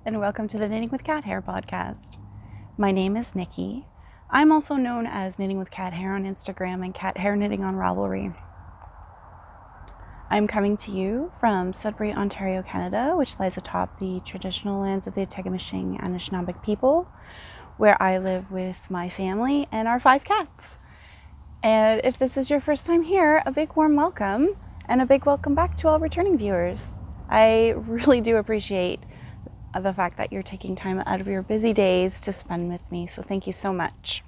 and welcome to the Knitting with Cat Hair podcast. My name is Nikki. I'm also known as Knitting with Cat Hair on Instagram and Cat Hair Knitting on Ravelry. I'm coming to you from Sudbury, Ontario, Canada, which lies atop the traditional lands of the Otagamishing and Anishinaabeg people, where I live with my family and our 5 cats. And if this is your first time here, a big warm welcome and a big welcome back to all returning viewers. I really do appreciate the fact that you're taking time out of your busy days to spend with me, so thank you so much.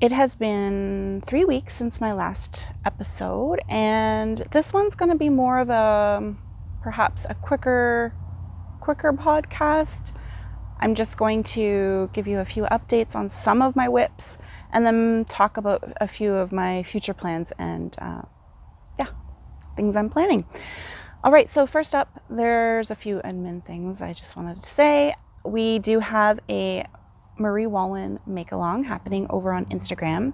It has been 3 weeks since my last episode, and this one's going to be more of a perhaps a quicker podcast. I'm just going to give you a few updates on some of my whips and then talk about a few of my future plans and things I'm planning. All right, so first up, there's a few admin things I just wanted to say. We do have a Marie Wallin make-along happening over on Instagram.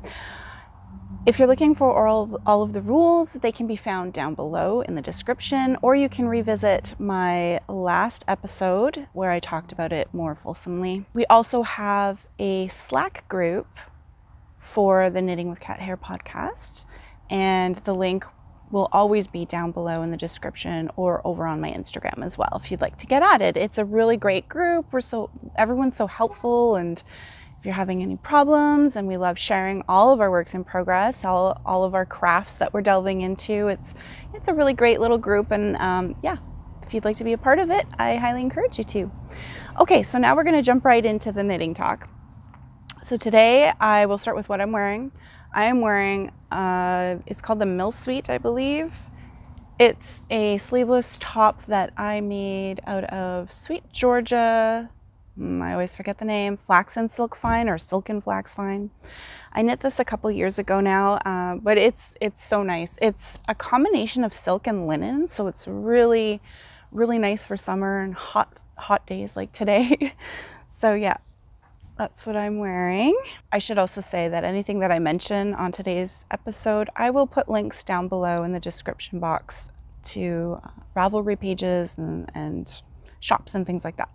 If you're looking for all of the rules, they can be found down below in the description, or you can revisit my last episode where I talked about it more fulsomely. We also have a Slack group for the Knitting with Cat Hair podcast, and the link will always be down below in the description or over on my Instagram as well if you'd like to get added. It's a really great group. Everyone's so helpful, and if you're having any problems, and we love sharing all of our works in progress, all of our crafts that we're delving into. It's a really great little group, and if you'd like to be a part of it, I highly encourage you to. Okay, so now we're going to jump right into the knitting talk. So today I will start with what I'm wearing. I am wearing, it's called the Millsweet, I believe. It's a sleeveless top that I made out of Sweet Georgia, I always forget the name, Flaxen Silk Fine or Silken Flax Fine. I knit this a couple years ago now, but it's so nice. It's a combination of silk and linen, so it's really, really nice for summer and hot days like today. So yeah. That's what I'm wearing. I should also say that anything that I mention on today's episode, I will put links down below in the description box to Ravelry pages and shops and things like that.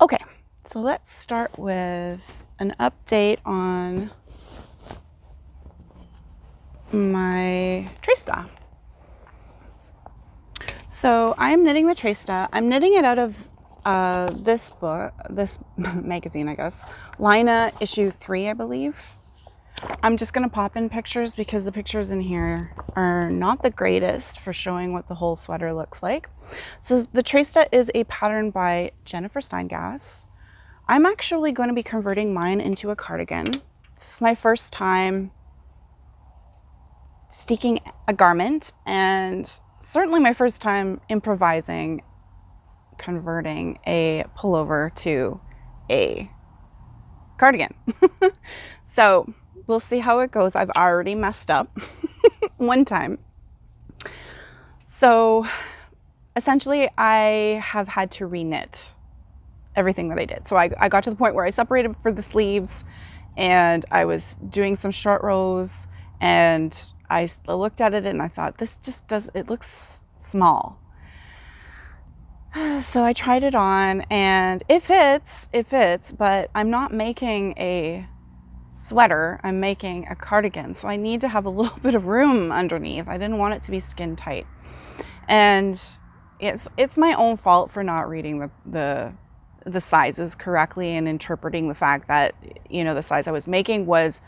Okay, so let's start with an update on my Treysta. So I'm knitting the Treysta. I'm knitting it out of this magazine, I guess, Lina issue 3, I believe. I'm just going to pop in pictures because the pictures in here are not the greatest for showing what the whole sweater looks like. So the Treysta is a pattern by Jennifer Steingass. I'm actually going to be converting mine into a cardigan. This is my first time steeking a garment, and certainly my first time improvising converting a pullover to a cardigan. So we'll see how it goes. I've already messed up one time. So essentially I have had to re-knit everything that I did. So I got to the point where I separated for the sleeves, and I was doing some short rows, and I looked at it and I thought, it looks small. So I tried it on, and it fits, but I'm not making a sweater, I'm making a cardigan. So I need to have a little bit of room underneath. I didn't want it to be skin tight. And it's my own fault for not reading the sizes correctly and interpreting the fact that, the size I was making was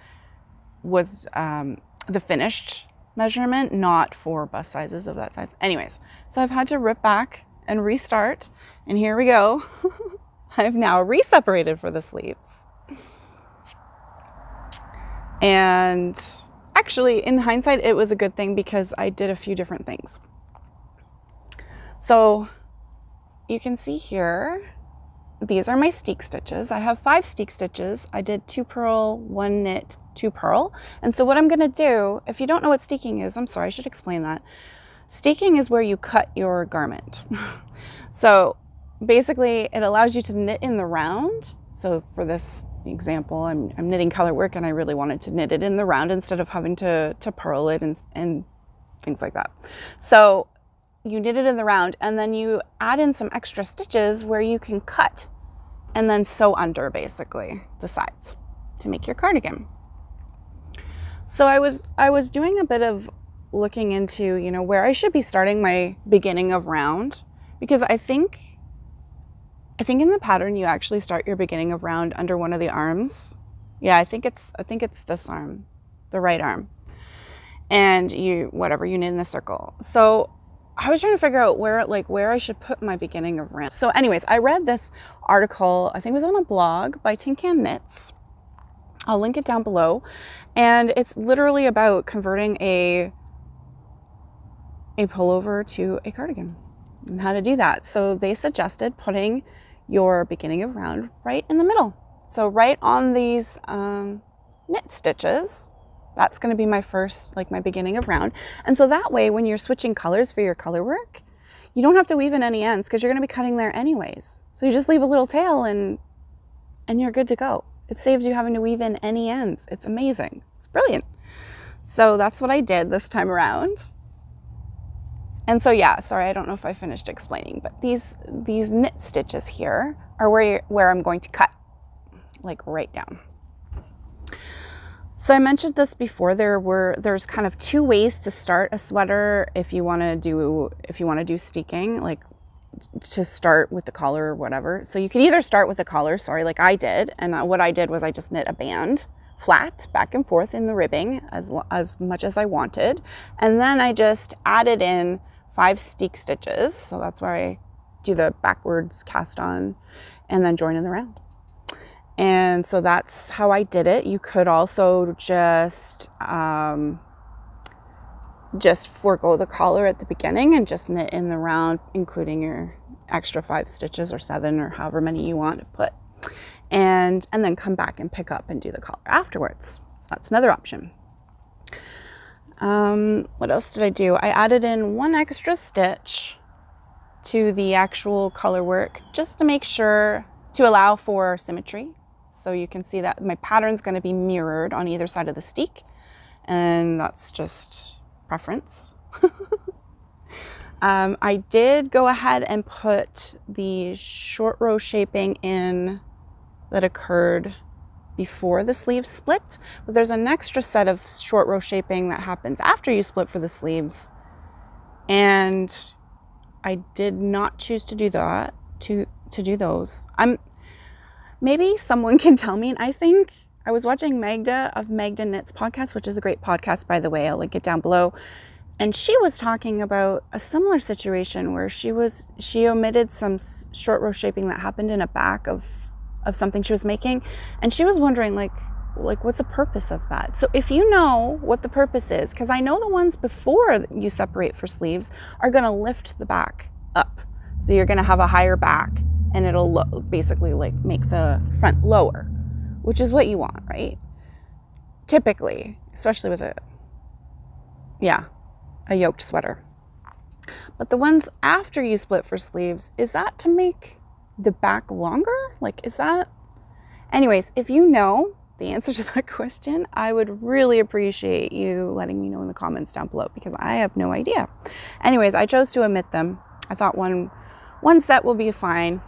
the finished measurement, not for bust sizes of that size. Anyways, so I've had to rip back and restart, and here we go. I've now re-separated for the sleeves. And actually, in hindsight, it was a good thing because I did a few different things. So you can see here, these are my steek stitches. I have 5 steek stitches. I did 2 purl, 1 knit, 2 purl. And so what I'm gonna do, if you don't know what steeking is, I'm sorry, I should explain that. Steeking is where you cut your garment. So basically it allows you to knit in the round. So for this example, I'm knitting color work, and I really wanted to knit it in the round instead of having to purl it and things like that. So you knit it in the round, and then you add in some extra stitches where you can cut and then sew under basically the sides to make your cardigan. So I was doing a bit of looking into, you know, where I should be starting my beginning of round, because I think in the pattern you actually start your beginning of round under one of the arms. Yeah, I think it's this arm, the right arm. And you knit in a circle. So I was trying to figure out where I should put my beginning of round. So anyways, I read this article, I think it was on a blog by Tin Can Knits. I'll link it down below. And it's literally about converting a pullover to a cardigan and how to do that. So they suggested putting your beginning of round right in the middle. So right on these knit stitches, that's going to be my first, like my beginning of round. And so that way, when you're switching colors for your color work, you don't have to weave in any ends because you're going to be cutting there anyways. So you just leave a little tail and you're good to go. It saves you having to weave in any ends. It's amazing. It's brilliant. So that's what I did this time around. And so yeah, sorry, I don't know if I finished explaining, but these knit stitches here are where I'm going to cut, like right down. So I mentioned this before, there's kind of two ways to start a sweater if you want to do steeking, like to start with the collar or whatever. So you could either start with the collar, like I did, and what I did was I just knit a band flat back and forth in the ribbing as much as I wanted, and then I just added in 5 steek stitches. So that's where I do the backwards cast on and then join in the round. And so that's how I did it. You could also just forego the collar at the beginning and just knit in the round, including your extra 5 stitches or 7 or however many you want to put, and then come back and pick up and do the collar afterwards. So that's another option. What else did I do? I added in 1 extra stitch to the actual color work just to make sure to allow for symmetry. So you can see that my pattern's going to be mirrored on either side of the steek, and that's just preference. I did go ahead and put the short row shaping in that occurred before the sleeves split, but there's an extra set of short row shaping that happens after you split for the sleeves, and I did not choose to do that, to do those. Maybe someone can tell me. And I think I was watching Magda of Magda Knits podcast, which is a great podcast, by the way. I'll link it down below. And she was talking about a similar situation where she omitted some short row shaping that happened in a back of something she was making. And she was wondering like what's the purpose of that? So if you know what the purpose is, because I know the ones before you separate for sleeves are going to lift the back up. So you're going to have a higher back, and it'll basically like make the front lower, which is what you want, right? Typically, especially with a yoked sweater. But the ones after you split for sleeves, is that to make the back longer? Like, is that? Anyways, if you know the answer to that question, I would really appreciate you letting me know in the comments down below, because I have no idea. Anyways, I chose to omit them. I thought one set will be fine.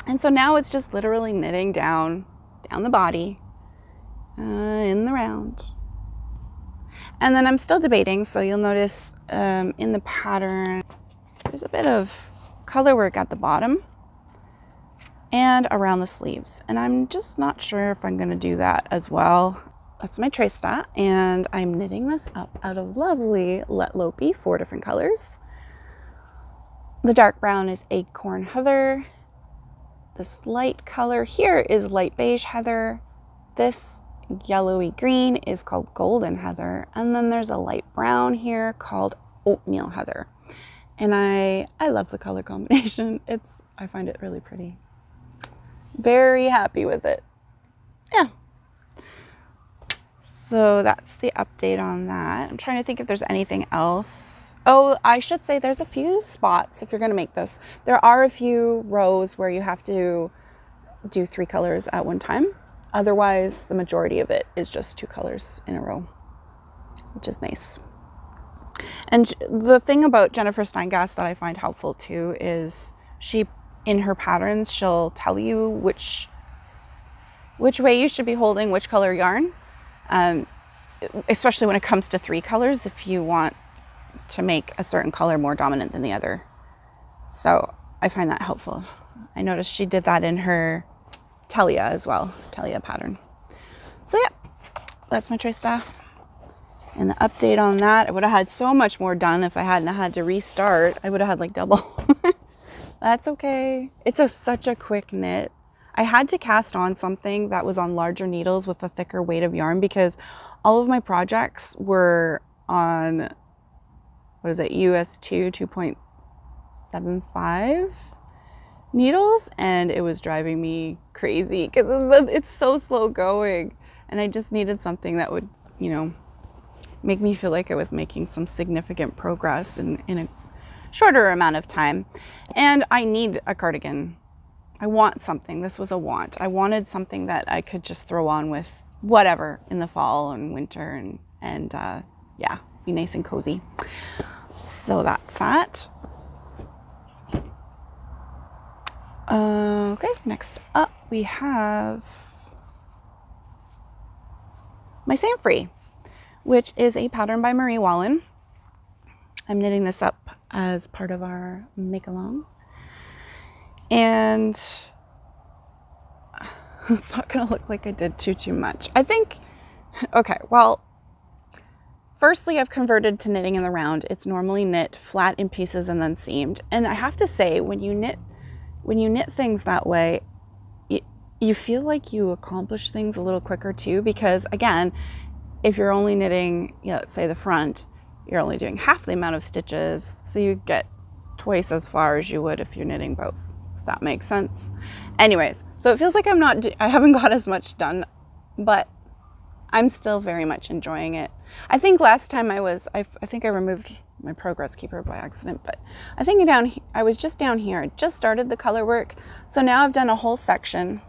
And so now it's just literally knitting down the body in the round. And then I'm still debating, so you'll notice in the pattern there's a bit of color work at the bottom and around the sleeves, and I'm just not sure if I'm going to do that as well. That's my Treysta, and I'm knitting this up out of lovely Let Lopey, 4 different colors. The dark brown is Acorn Heather. This light color here is light beige heather. This yellowy green is called golden heather. And then there's a light brown here called oatmeal heather. And I love the color combination. I find it really pretty. Very happy with it. Yeah. So that's the update on that. I'm trying to think if there's anything else. Oh, I should say there's a few spots if you're going to make this. There are a few rows where you have to do 3 colors at one time. Otherwise, the majority of it is just 2 colors in a row, which is nice. And the thing about Jennifer Steingass that I find helpful too is she, in her patterns, she'll tell you which way you should be holding which color yarn, especially when it comes to 3 colors, if you want to make a certain color more dominant than the other. So I find that helpful. I noticed she did that in her Telia as well, Telia pattern. So yeah, that's my Treysta. And the update on that, I would have had so much more done if I hadn't had to restart. I would have had like double. That's okay. It's such a quick knit. I had to cast on something that was on larger needles with a thicker weight of yarn because all of my projects were on, what is it, US 2.75 needles, and it was driving me crazy because it's so slow going, and I just needed something that would, you know, make me feel like I was making some significant progress in a shorter amount of time. And I need a cardigan. I want something. This was a want. I wanted something that I could just throw on with whatever in the fall and winter and yeah, be nice and cozy. So that's that. Okay, next up we have my Samphrey, which is a pattern by Marie Wallin. I'm knitting this up as part of our make-along. And it's not going to look like I did too much. I think, okay, well, firstly, I've converted to knitting in the round. It's normally knit flat in pieces and then seamed. And I have to say, when you knit things that way, you feel like you accomplish things a little quicker too, because again, if you're only knitting, let's say the front, you're only doing half the amount of stitches, so you get twice as far as you would if you're knitting both, if that makes sense. Anyways, so it feels like I haven't got as much done, but I'm still very much enjoying it. I think last time I think I removed my progress keeper by accident, but I think I was just down here. I just started the color work, so now I've done a whole section.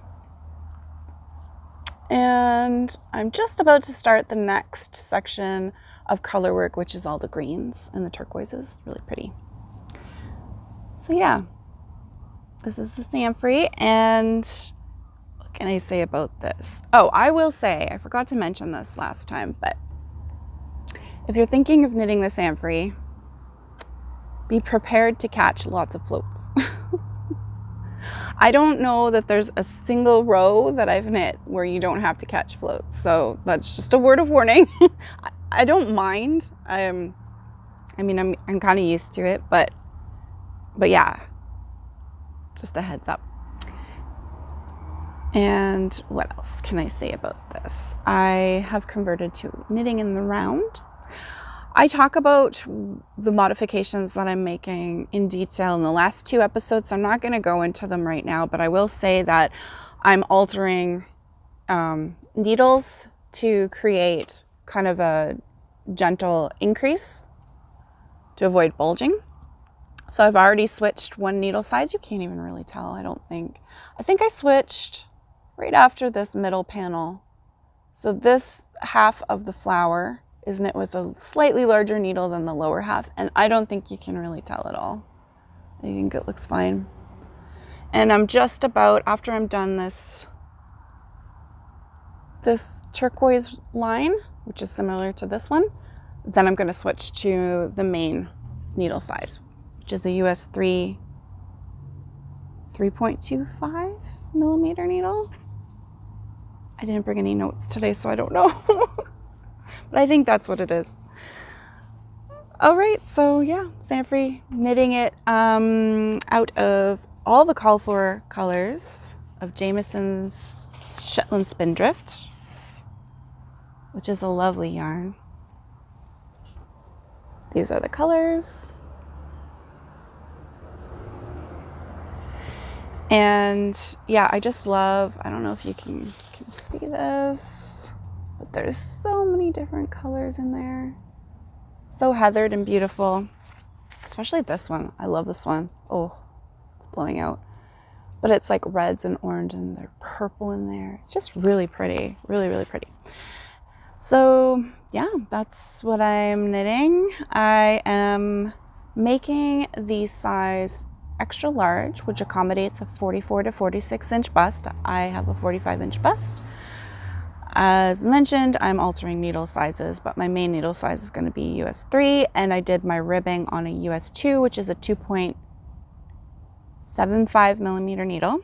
And I'm just about to start the next section of color work, which is all the greens and the turquoises. Really pretty. So yeah, this is the Sandfree. And what can I say about this? Oh, I will say, I forgot to mention this last time, but if you're thinking of knitting the Sandfree, be prepared to catch lots of floats. I don't know that there's a single row that I've knit where you don't have to catch floats. So that's just a word of warning. I don't mind. I'm kind of used to it, but yeah, just a heads up. And what else can I say about this? I have converted to knitting in the round. I talk about the modifications that I'm making in detail in the last 2 episodes, so I'm not going to go into them right now, but I will say that I'm altering needles to create kind of a gentle increase to avoid bulging. So I've already switched one needle size. You can't even really tell, I don't think. I think I switched right after this middle panel. So this half of the flower is knit with a slightly larger needle than the lower half, and I don't think you can really tell at all. I think it looks fine. And I'm just about, after I'm done this turquoise line, which is similar to this one, then I'm going to switch to the main needle size, which is a US 3.25 millimeter needle. I didn't bring any notes today, so I don't know. But I think that's what it is. All right, so yeah, Samphrey, knitting it out of all the call for colors of Jamieson's Shetland Spindrift, which is a lovely yarn. These are the colors. And yeah, I just love, I don't know if you can see this, but there's so many different colors in there. So heathered and beautiful, especially this one. I love this one. Oh, it's blowing out. But it's like reds and orange and there's purple in there. It's just really pretty, really, really pretty. So yeah, that's what I'm knitting. I am making the size extra large, which accommodates a 44 to 46 inch bust. I have a 45 inch bust. As mentioned, I'm altering needle sizes, but my main needle size is going to be US 3, and I did my ribbing on a US 2, which is a 2.75 millimeter needle.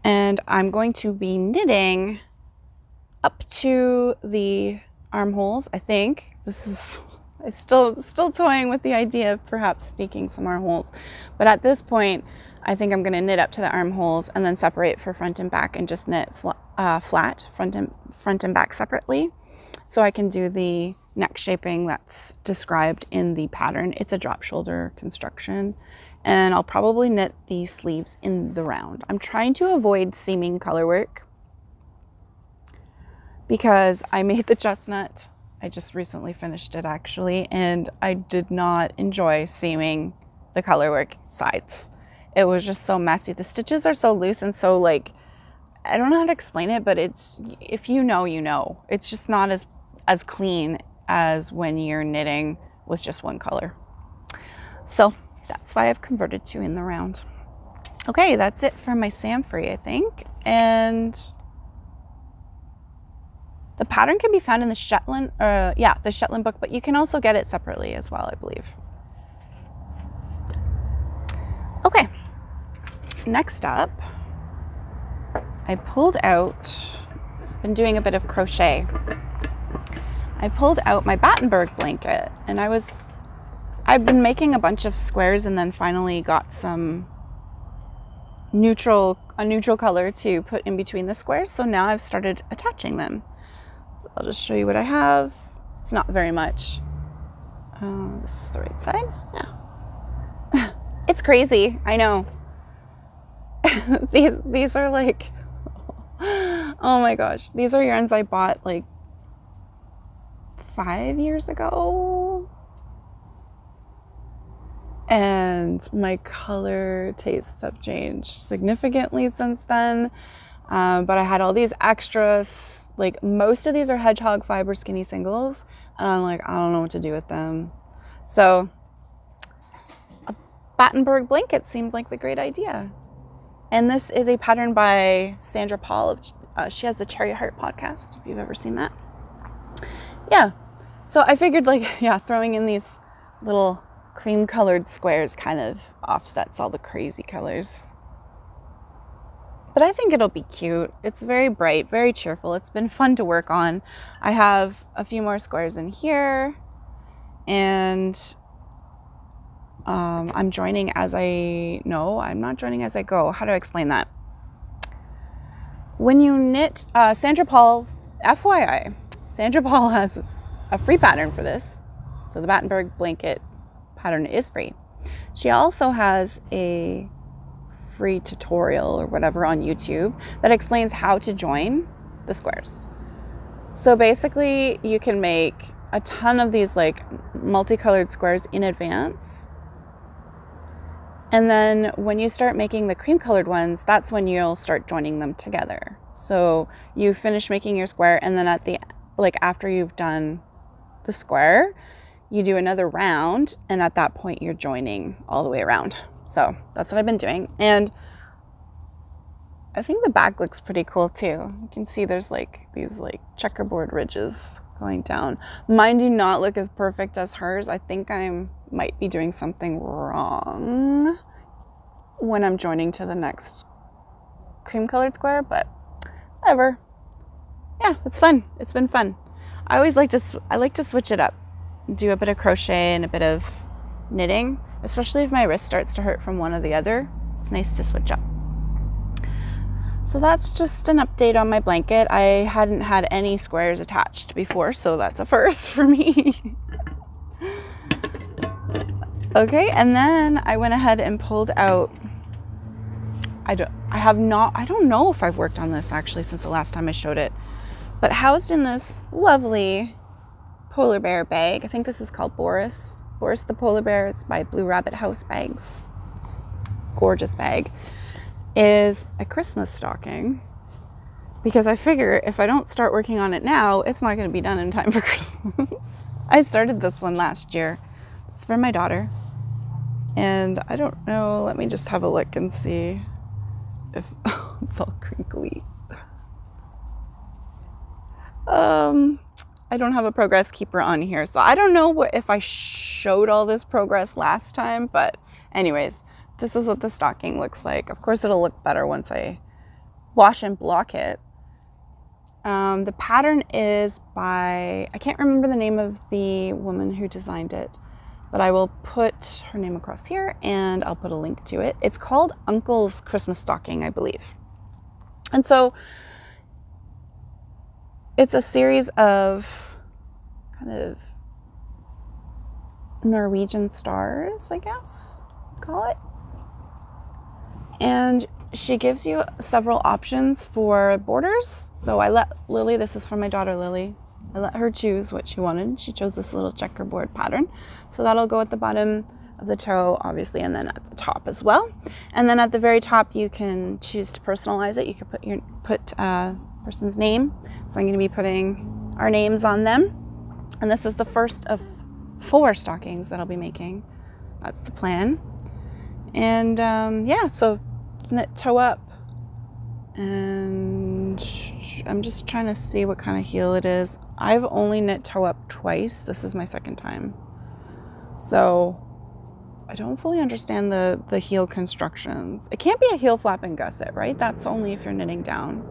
And I'm going to be knitting up to the armholes, I think. I'm still toying with the idea of perhaps sneaking some armholes. But at this point, I think I'm going to knit up to the armholes and then separate for front and back and just knit flat, front and back separately. So I can do the neck shaping that's described in the pattern. It's a drop shoulder construction. And I'll probably knit the sleeves in the round. I'm trying to avoid seaming color work because I made the chestnut. I just recently finished it actually, and I did not enjoy seaming the color work sides. It was just so messy. The stitches are so loose and so like, I don't know how to explain it, but it's, if you know, you know. It's just not as clean as when you're knitting with just one color. So that's why I've converted to in the round. Okay, that's it for my Samphrey, I think. And the pattern can be found in the Shetland, the Shetland book, but you can also get it separately as well, I believe. Okay, next up, I pulled out, been doing a bit of crochet. I pulled out my Battenberg blanket, and I've been making a bunch of squares and then finally got some a neutral color to put in between the squares. So now I've started attaching them. So I'll just show you what I have. It's not very much. This is the right side. Yeah. It's crazy. I know. These are like, oh my gosh. These are yarns I bought like 5 years ago. And my color tastes have changed significantly since then. But I had all these extras, like most of these are hedgehog fiber skinny singles. And I'm like, I don't know what to do with them. So a Battenberg blanket seemed like the great idea. And this is a pattern by Sandra Paul. She has the Cherry Heart podcast, if you've ever seen that. Yeah. So I figured throwing in these little cream colored squares kind of offsets all the crazy colors. But I think it'll be cute. It's very bright, very cheerful. It's been fun to work on. I have a few more squares in here, and I'm joining as I'm not joining as I go. How do I explain that? When you knit, Sandra Paul, FYI, Sandra Paul has a free pattern for this. So the Battenberg blanket pattern is free. She also has a free tutorial or whatever on YouTube that explains how to join the squares. So basically you can make a ton of these like multicolored squares in advance. And then when you start making the cream colored ones, that's when you'll start joining them together. So you finish making your square, and then at the, after you've done the square, you do another round, and at that point you're joining all the way around. So that's what I've been doing. And I think the back looks pretty cool too. You can see there's these checkerboard ridges going down. Mine do not look as perfect as hers. I think I might be doing something wrong when I'm joining to the next cream colored square, but whatever. Yeah, it's fun. It's been fun. I like to switch it up. Do a bit of crochet and a bit of knitting, especially if my wrist starts to hurt from one or the other. It's nice to switch up. So that's just an update on my blanket. I hadn't had any squares attached before, so that's a first for me. Okay, and then I went ahead and pulled out, I don't know if I've worked on this actually since the last time I showed it, but housed in this lovely polar bear bag. I think this is called Boris the Polar Bear. It's by Blue Rabbit House Bags. Gorgeous bag. Is a Christmas stocking. because I figure if I don't start working on it now, it's not going to be done in time for Christmas. I started this one last year. It's for my daughter. And I don't know, let me just have a look and see if it's all crinkly. I don't have a progress keeper on here, so I don't know if I showed all this progress last time, but anyways, this is what the stocking looks like. Of course, it'll look better once I wash and block it. The pattern is by, I can't remember the name of the woman who designed it, but I will put her name across here and I'll put a link to it. It's called Uncle's Christmas Stocking, I believe. And so it's a series of kind of Norwegian stars, I guess, call it. And she gives you several options for borders. So I let Lily, this is from my daughter Lily, I let her choose what she wanted. She chose this little checkerboard pattern. So that'll go at the bottom of the toe, obviously, and then at the top as well. And then at the very top, you can choose to personalize it. You can put person's name. So I'm going to be putting our names on them. And this is the first of 4 stockings that I'll be making. That's the plan. And yeah, so knit toe up. And I'm just trying to see what kind of heel it is. I've only knit toe up twice. This is my second time. So I don't fully understand the heel constructions. It can't be a heel flap and gusset, right? That's only if you're knitting down.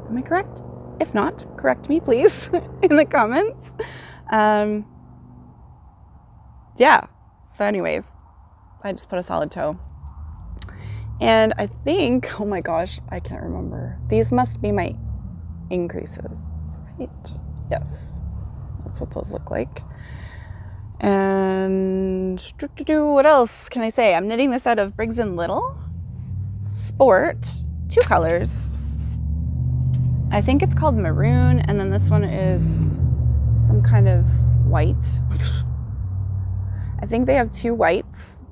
Am I correct? If not, correct me, please, in the comments. Yeah. So anyways, I just put a solid toe. And I think, oh my gosh, I can't remember. These must be my increases, right? Yes. That's what those look like. And what else can I say? I'm knitting this out of Briggs & Little Sport, 2 colors. I think it's called maroon, and then this one is some kind of white. I think they have 2 whites.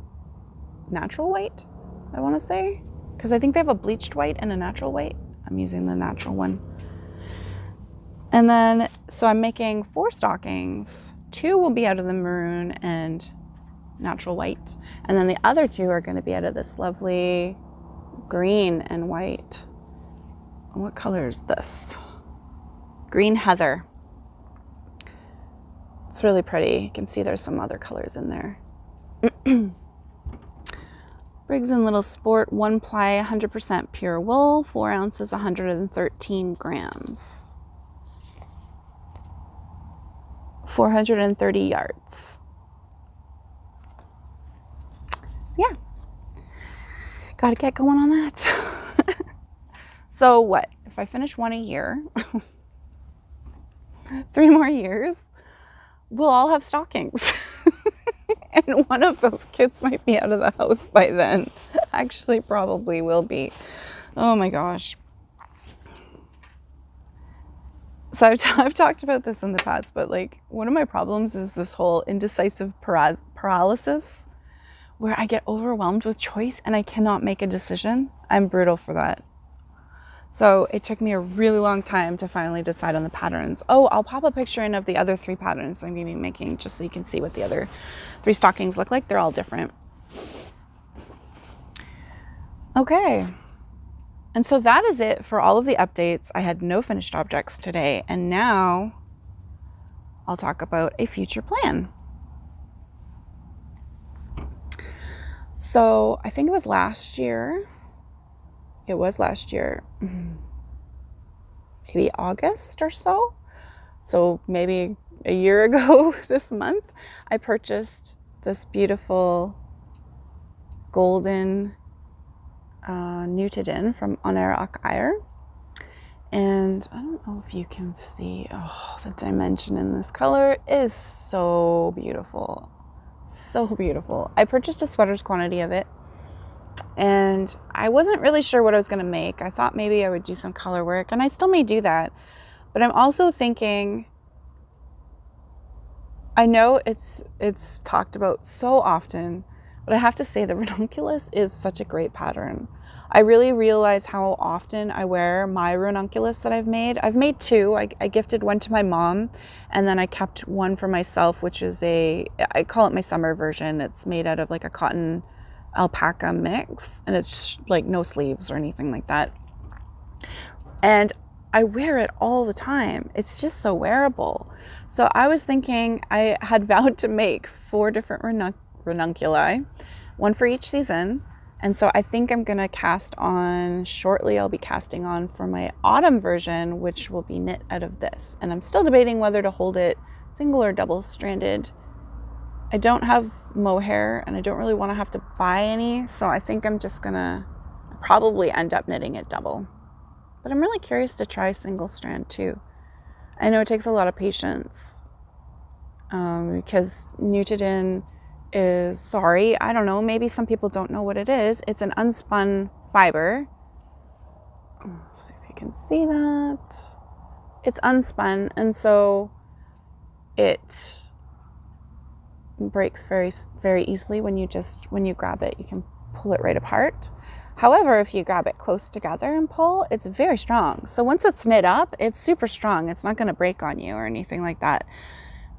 Natural white, I want to say, because I think they have a bleached white and a natural white. I'm using the natural one. And then, so I'm making 4 stockings. 2 will be out of the maroon and natural white. And then the other 2 are going to be out of this lovely green and white. What color is this? Green heather. It's really pretty. You can see there's some other colors in there. Briggs & Little Sport, 1 ply, 100% pure wool, 4 ounces, 113 grams. 430 yards. So yeah, gotta get going on that. So what, if I finish 1 a year, 3 more years, we'll all have stockings. And one of those kids might be out of the house by then. Actually, probably will be. Oh my gosh. So I've talked about this in the past, but like one of my problems is this whole indecisive paralysis where I get overwhelmed with choice and I cannot make a decision. I'm brutal for that. So it took me a really long time to finally decide on the patterns. Oh, I'll pop a picture in of the other 3 patterns I'm going to be making just so you can see what the other 3 stockings look like. They're all different. Okay. And so that is it for all of the updates. I had no finished objects today, and now I'll talk about a future plan. So I think it was last year. It was last year, maybe August or so. So maybe a year ago this month, I purchased this beautiful golden Nutiden from Onerak Eyre. And I don't know if you can see, oh, the dimension in this color is so beautiful. So beautiful. I purchased a sweater's quantity of it. And I wasn't really sure what I was going to make. I thought maybe I would do some color work, and I still may do that. But I'm also thinking, I know it's talked about so often, But I have to say the ranunculus is such a great pattern. I really realize how often I wear my ranunculus that I've made. I've made two. I gifted one to my mom, and then I kept one for myself, which is I call it my summer version. It's made out of like a cotton alpaca mix, and it's like no sleeves or anything like that. And I wear it all the time. It's just so wearable. So I was thinking, I had vowed to make 4 different ranunculi, one for each season. And so I think I'm going to cast on shortly. I'll be casting on for my autumn version, which will be knit out of this. And I'm still debating whether to hold it single or double stranded. I don't have mohair and I don't really want to have to buy any. So I think I'm just going to probably end up knitting it double. But I'm really curious to try single strand too. I know it takes a lot of patience because Nutiden is, sorry, I don't know, maybe some people don't know what it is. It's an unspun fiber. Let's see if you can see that. It's unspun, and so it breaks very, very easily when you grab it. You can pull it right apart. However, if you grab it close together and pull, it's very strong. So once it's knit up, it's super strong. It's not going to break on you or anything like that.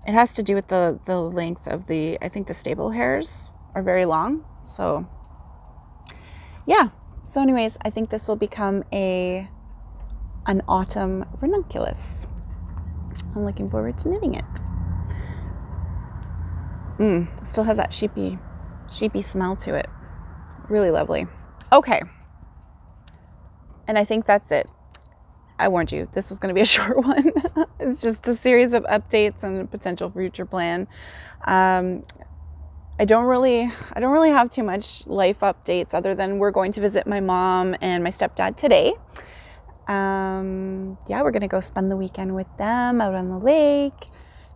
It has to do with the length of I think the stable hairs are very long. So yeah. So anyways, I think this will become an autumn ranunculus. I'm looking forward to knitting it. It still has that sheepy smell to it. Really lovely. Okay. And I think that's it. I warned you, this was going to be a short one. It's just a series of updates and a potential future plan. I don't really have too much life updates other than we're going to visit my mom and my stepdad today. Yeah, we're going to go spend the weekend with them out on the lake.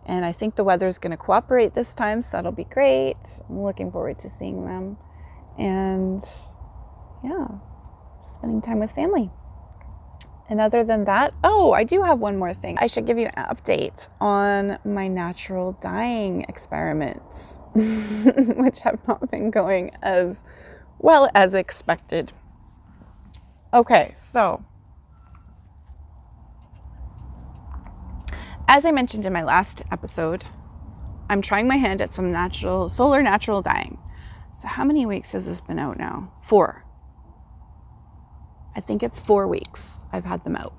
And I think the weather's going to cooperate this time, so that'll be great. I'm looking forward to seeing them. And yeah, spending time with family. And other than that, I do have one more thing. I should give you an update on my natural dyeing experiments, which have not been going as well as expected. Okay, so as I mentioned in my last episode, I'm trying my hand at some solar natural dyeing. So how many weeks has this been out now? 4. I think it's 4 weeks I've had them out.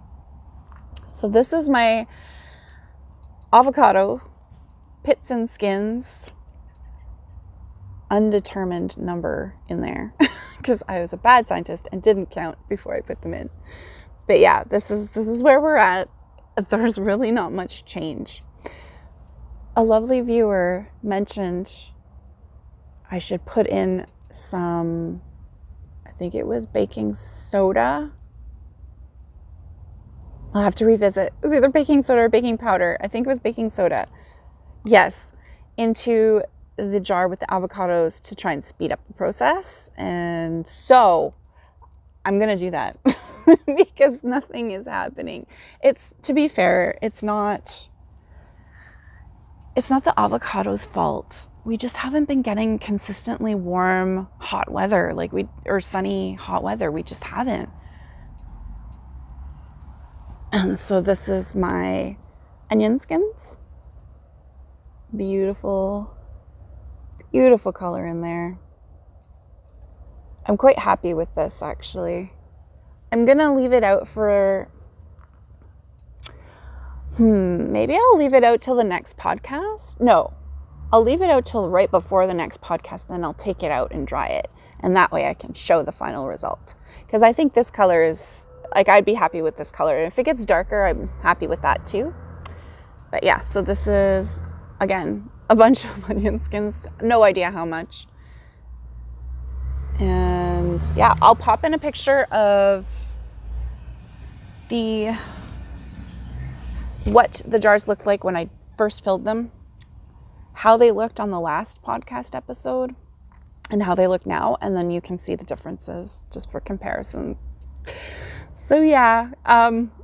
So this is my avocado pits and skins undetermined number in there because I was a bad scientist and didn't count before I put them in. But yeah, this is where we're at. There's really not much change. A lovely viewer mentioned I should put in some, I think it was baking soda. I'll have to revisit. It was either baking soda or baking powder. I think it was baking soda. Yes, into the jar with the avocados to try and speed up the process. And so I'm going to do that because nothing is happening. To be fair, it's not the avocado's fault. We just haven't been getting consistently warm, hot weather, or sunny, hot weather. We just haven't. And so this is my onion skins. Beautiful, beautiful color in there. I'm quite happy with this, actually. I'm going to leave it out for, maybe I'll leave it out till the next podcast. No, I'll leave it out till right before the next podcast, then I'll take it out and dry it. And that way I can show the final result. Because I think this color is, I'd be happy with this color. And if it gets darker, I'm happy with that too. But yeah, so this is, again, a bunch of onion skins. No idea how much. And yeah, I'll pop in a picture of what the jars looked like when I first filled them, how they looked on the last podcast episode, and how they look now, and then you can see the differences just for comparison. So yeah,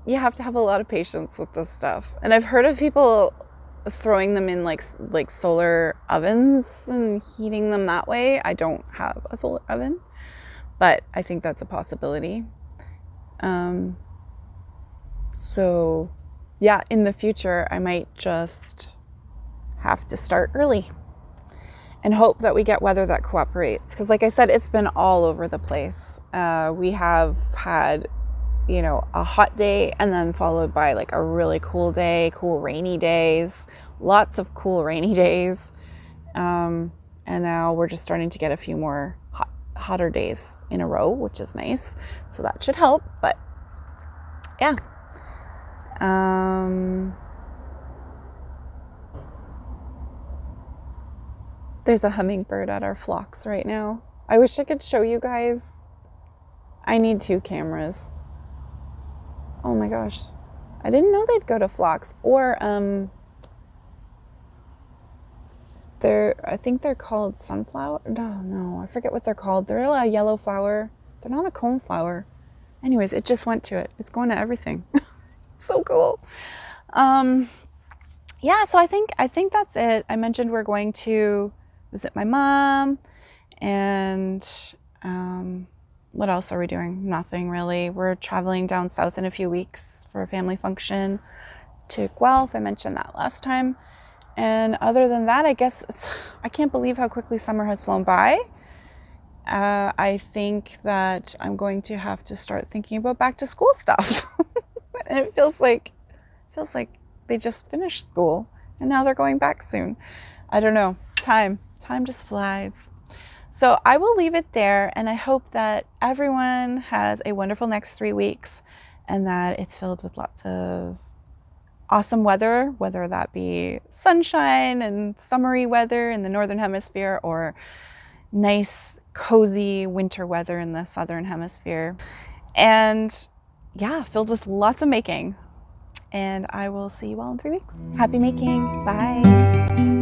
you have to have a lot of patience with this stuff. And I've heard of people throwing them in like solar ovens and heating them that way. I don't have a solar oven, but I think that's a possibility. So yeah, in the future, I might just have to start early and hope that we get weather that cooperates. Because like I said, it's been all over the place. We have had, you know, a hot day and then followed by like a really cool day, cool rainy days, lots of cool rainy days. And now we're just starting to get a few more hotter days in a row, which is nice. So that should help. But yeah. There's a hummingbird at our flocks right now. I wish I could show you guys. I need 2 cameras. Oh my gosh. I didn't know they'd go to flocks. Or I think they're called sunflower. No, I forget what they're called. They're a yellow flower. They're not a coneflower. Anyways, it just went to it. It's going to everything. So cool. Yeah, so I think that's it. I mentioned we're going to visit my mom, and what else are we doing? Nothing really. We're traveling down south in a few weeks for a family function to Guelph. I mentioned that last time. And other than that, I guess I can't believe how quickly summer has flown by. I think that I'm going to have to start thinking about back to school stuff. And it feels like they just finished school and now they're going back soon. I don't know. Time just flies. So I will leave it there, and I hope that everyone has a wonderful next 3 weeks and that it's filled with lots of awesome weather, whether that be sunshine and summery weather in the northern hemisphere or nice, cozy winter weather in the southern hemisphere. And yeah, filled with lots of making. And I will see you all in 3 weeks. Happy making. Bye.